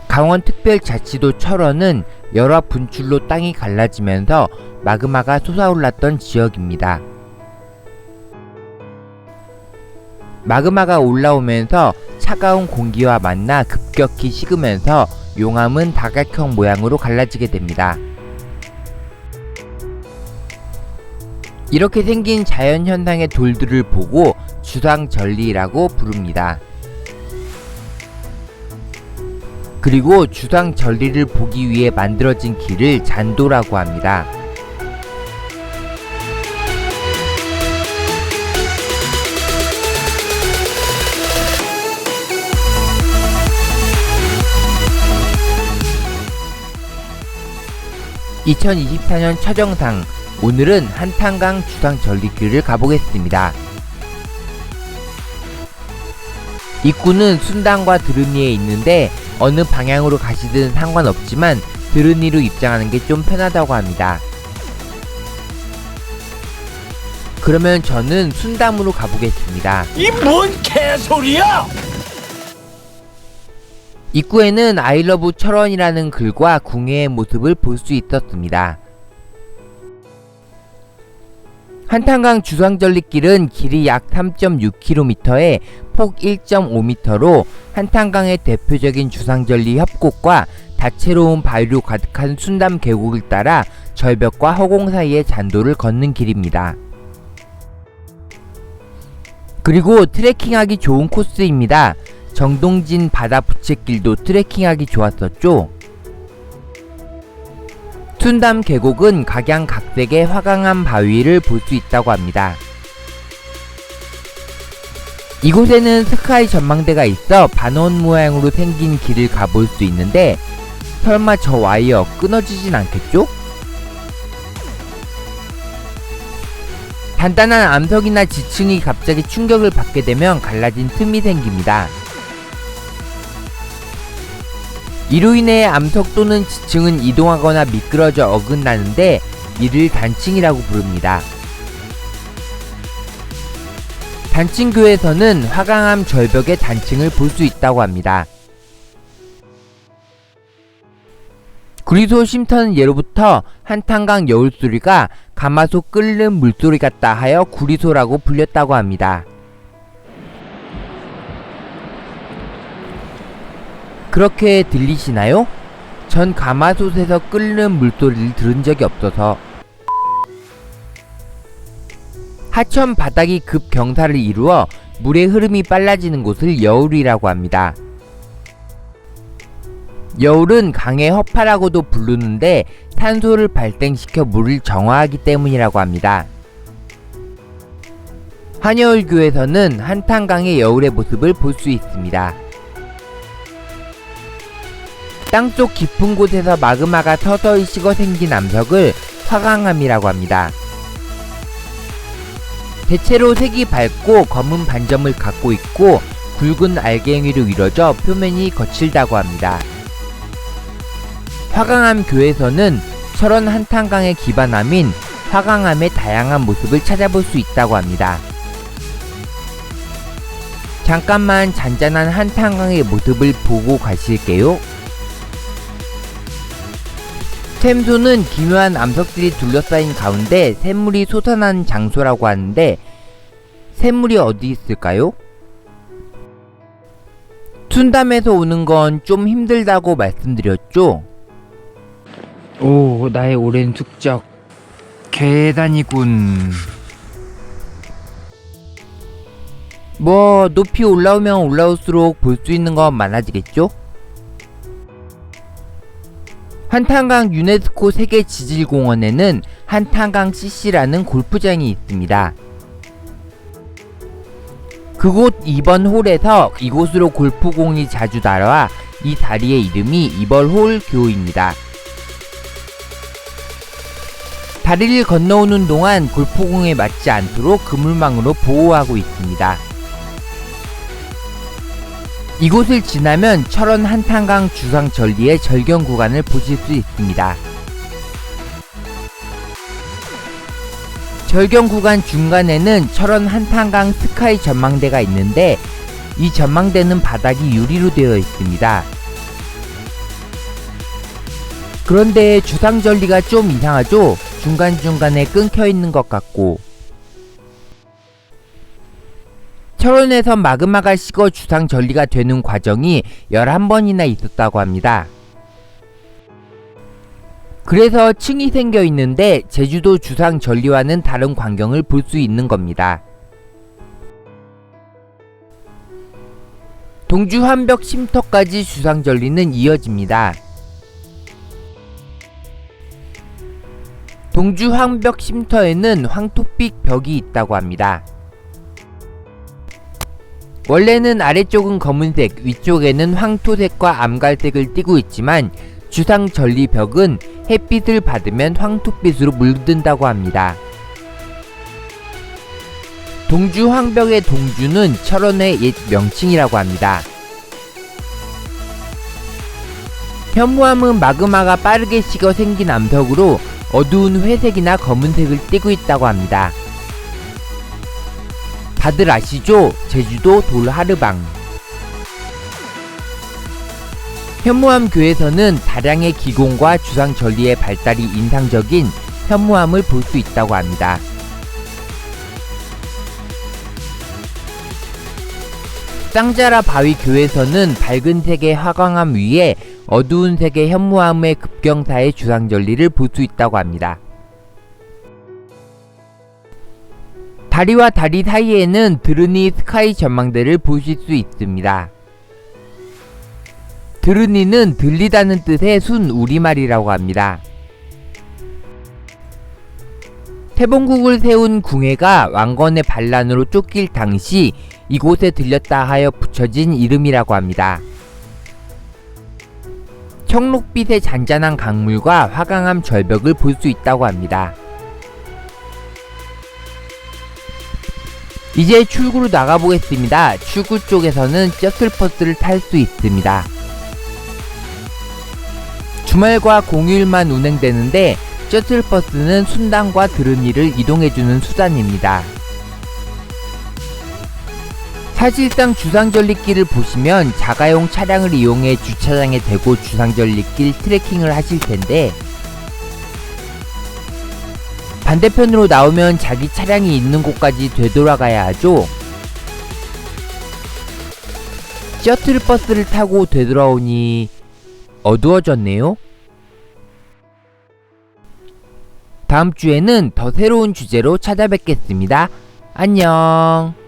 강원특별자치도 철원은 열화 분출로 땅이 갈라지면서 마그마가 솟아올랐던 지역입니다. 마그마가 올라오면서 차가운 공기와 만나 급격히 식으면서 용암은 다각형 모양으로 갈라지게 됩니다. 이렇게 생긴 자연현상의 돌들을 보고 주상절리라고 부릅니다. 그리고 주상절리를 보기 위해 만들어진 길을 잔도라고 합니다. (2024년) 첫 영상, 오늘은 한탄강 주상절리길을 가보겠습니다. 입구는 순당과 드르니에 있는데 어느 방향으로 가시든 상관없지만 드르니로 입장하는 게 좀 편하다고 합니다. 그러면 저는 순담으로 가보겠습니다. 이 뭔 개소리야! 입구에는 아이러브 철원이라는 글과 궁예의 모습을 볼 수 있었습니다. 한탄강 주상절리길은 길이 약 3.6km에 폭 1.5m로 한탄강의 대표적인 주상절리 협곡과 다채로운 바위로 가득한 순담 계곡을 따라 절벽과 허공 사이의 잔도를 걷는 길입니다. 그리고 트레킹하기 좋은 코스입니다. 정동진 바다 부채길도 트레킹하기 좋았었죠. 순담 계곡은 각양각색의 화강암 바위를 볼 수 있다고 합니다. 이곳에는 스카이 전망대가 있어 반원 모양으로 생긴 길을 가볼 수 있는데 설마 저 와이어 끊어지진 않겠죠? 단단한 암석이나 지층이 갑자기 충격을 받게 되면 갈라진 틈이 생깁니다. 이로 인해 암석 또는 지층은 이동하거나 미끄러져 어긋나는데 이를 단층이라고 부릅니다. 단층교에서는 화강암 절벽의 단층을 볼 수 있다고 합니다. 구리소 쉼터는 예로부터 한탄강 여울소리가 가마솥 끓는 물소리 같다 하여 구리소라고 불렸다고 합니다. 그렇게 들리시나요? 전 가마솥에서 끓는 물소리를 들은 적이 없어서. 하천 바닥이 급경사를 이루어 물의 흐름이 빨라지는 곳을 여울이라고 합니다. 여울은 강의 허파라고도 부르는데 산소를 발생시켜 물을 정화하기 때문이라고 합니다. 한여울교에서는 한탄강의 여울의 모습을 볼 수 있습니다. 땅속 깊은 곳에서 마그마가 서서히 식어 생긴 암석을 화강암이라고 합니다. 대체로 색이 밝고 검은 반점을 갖고 있고 굵은 알갱이로 이루어져 표면이 거칠다고 합니다. 화강암 교에서는 철원 한탄강의 기반암인 화강암의 다양한 모습을 찾아볼 수 있다고 합니다. 잠깐만 잔잔한 한탄강의 모습을 보고 가실게요. 샘소는 기묘한 암석들이 둘러싸인 가운데 샘물이 솟아나는 장소라고 하는데 샘물이 어디 있을까요? 순담에서 오는 건 좀 힘들다고 말씀드렸죠? 오, 나의 오랜 숙적 계단이군. 뭐 높이 올라오면 올라올수록 볼 수 있는 건 많아지겠죠? 한탄강 유네스코 세계지질공원에는 한탄강 CC라는 골프장이 있습니다. 그곳 2번 홀에서 이곳으로 골프공이 자주 날아와 이 다리의 이름이 2번 홀 교입니다. 다리를 건너오는 동안 골프공에 맞지 않도록 그물망으로 보호하고 있습니다. 이곳을 지나면 철원 한탄강 주상절리의 절경 구간을 보실 수 있습니다. 절경 구간 중간에는 철원 한탄강 스카이 전망대가 있는데 이 전망대는 바닥이 유리로 되어 있습니다. 그런데 주상절리가 좀 이상하죠? 중간중간에 끊겨 있는 것 같고. 철원에서 마그마가 식어 주상절리가 되는 과정이 11번이나 있었다고 합니다. 그래서 층이 생겨 있는데 제주도 주상절리와는 다른 광경을 볼 수 있는 겁니다. 동주 환벽 쉼터까지 주상절리는 이어집니다. 동주 환벽 쉼터에는 황토빛 벽이 있다고 합니다. 원래는 아래쪽은 검은색, 위쪽에는 황토색과 암갈색을 띠고 있지만 주상절리 벽은 햇빛을 받으면 황토빛으로 물든다고 합니다. 동주 황벽의 동주는 철원의 옛 명칭이라고 합니다. 현무암은 마그마가 빠르게 식어 생긴 암석으로 어두운 회색이나 검은색을 띠고 있다고 합니다. 다들 아시죠? 제주도 돌하르방. 현무암 교에서는 다량의 기공과 주상절리의 발달이 인상적인 현무암을 볼 수 있다고 합니다. 쌍자라 바위 교에서는 밝은 색의 화강암 위에 어두운 색의 현무암의 급경사의 주상절리를 볼 수 있다고 합니다. 다리와 다리 사이에는 드르니 스카이 전망대를 보실 수 있습니다. 드르니는 들리다는 뜻의 순 우리말이라고 합니다. 태봉국을 세운 궁예가 왕건의 반란으로 쫓길 당시 이곳에 들렸다 하여 붙여진 이름이라고 합니다. 청록빛의 잔잔한 강물과 화강암 절벽을 볼 수 있다고 합니다. 이제 출구로 나가보겠습니다. 출구 쪽에서는 셔틀버스를 탈 수 있습니다. 주말과 공휴일만 운행되는데 셔틀버스는 순당과 드르니를 이동해주는 수단입니다. 사실상 주상절리길을 보시면 자가용 차량을 이용해 주차장에 대고 주상절리길 트레킹을 하실 텐데 반대편으로 나오면 자기 차량이 있는 곳까지 되돌아가야 하죠. 셔틀버스를 타고 되돌아오니 어두워졌네요. 다음 주에는 더 새로운 주제로 찾아뵙겠습니다. 안녕.